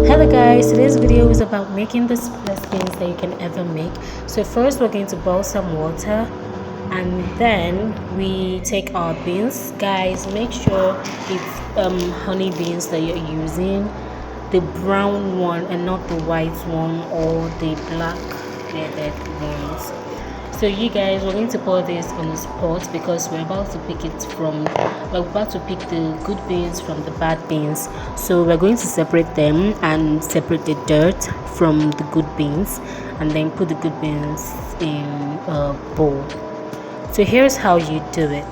Hello guys, today's video is about making the simplest beans that you can ever make. So first we're going to boil some water and then we take our beans. Guys, make sure it's honey beans that you're using, the brown one and not the white one or the black headed ones. So you guys, we're going to pour this on the spot because we're about to pick the good beans from the bad beans. So we're going to separate them and separate the dirt from the good beans and then put the good beans in a bowl. So here's how you do it.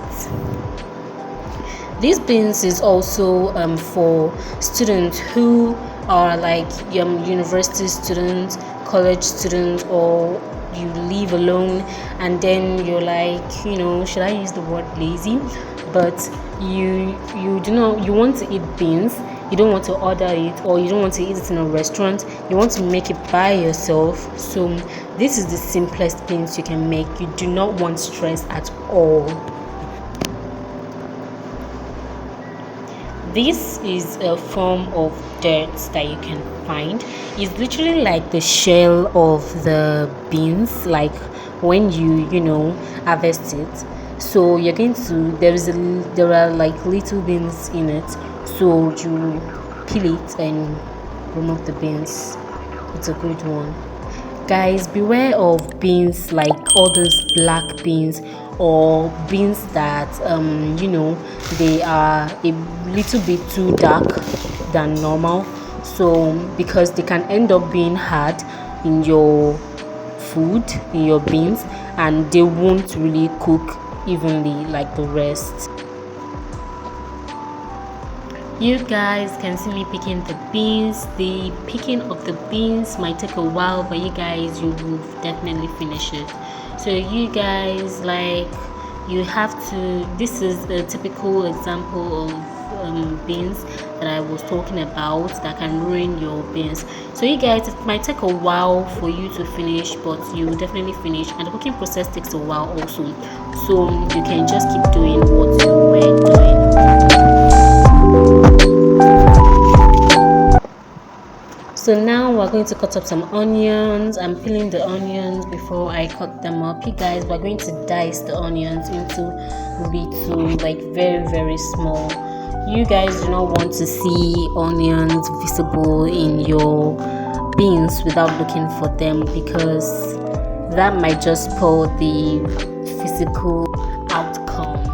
These beans is also for students who are like university students, college students, or you live alone and then you're like, should I use the word lazy, but you want to eat beans, you don't want to order it, or you don't want to eat it in a restaurant, you want to make it by yourself. So this is the simplest beans you can make. You do not want stress at all. This is a form of dirt that you can find. It's literally like the shell of the beans, like when you harvest it. So you're going to there are like little beans in it, so you peel it and remove the beans. It's a good one. Guys, beware of beans like all those black beans or beans that they are a little bit too dark than normal, so because they can end up being hard in your food, in your beans, and they won't really cook evenly like the rest. You guys can see me picking the beans. The picking of the beans might take a while, but you guys, you will definitely finish it. So you guys, you have to, this is a typical example of beans that I was talking about that can ruin your beans. So you guys, it might take a while for you to finish, but you will definitely finish, and the cooking process takes a while also, so you can just keep doing what you were doing. So now we're going to cut up some onions. I'm peeling the onions before I cut them up. You guys, we're going to dice the onions into little, like very, very small. You guys do not want to see onions visible in your beans without looking for them, because that might just spoil the physical outcome.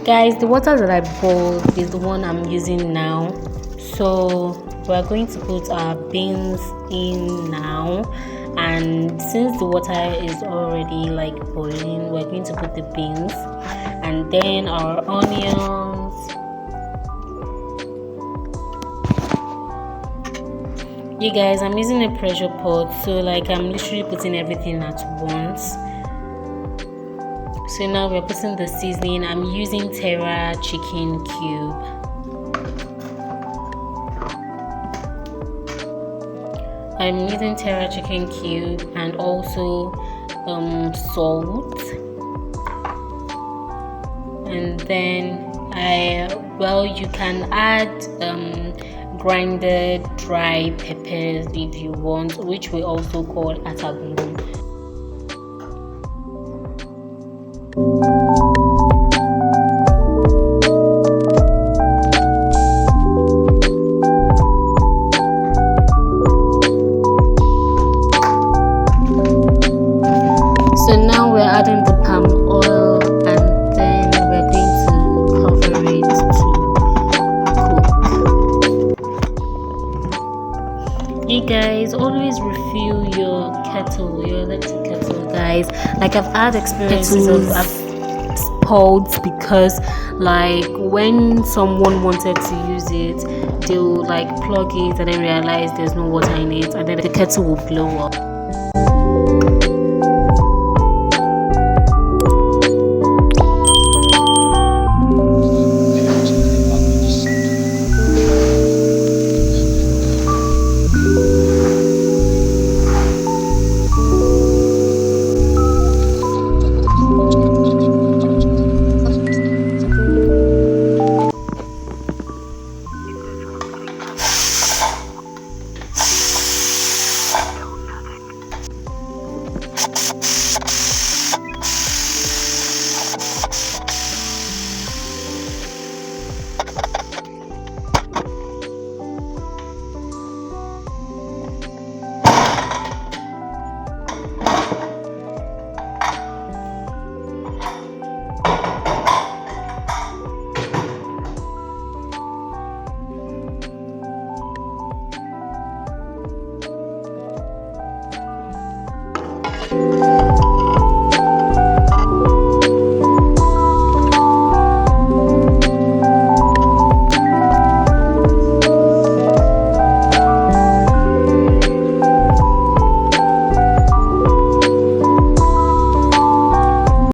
Guys, the water that I boiled is the one I'm using now. So we're going to put our beans in now, and since the water is already like boiling, we're going to put the beans and then our onions. You guys, I'm using a pressure pot, so I'm literally putting everything at once. So now we're putting the seasoning. I'm using Terra Chicken cube. I'm using Terra Chicken cube and also salt. And then you can add grinded dry peppers if you want, which we also call atagungu. So now we're adding the palm oil and then we're going to cover it to cook. Hey guys, always refill your kettle, your electric kettle, guys. Like I've had experiences of I've spoiled because like when someone wanted to use it, they'll like plug it and then realize there's no water in it and then the kettle will blow up.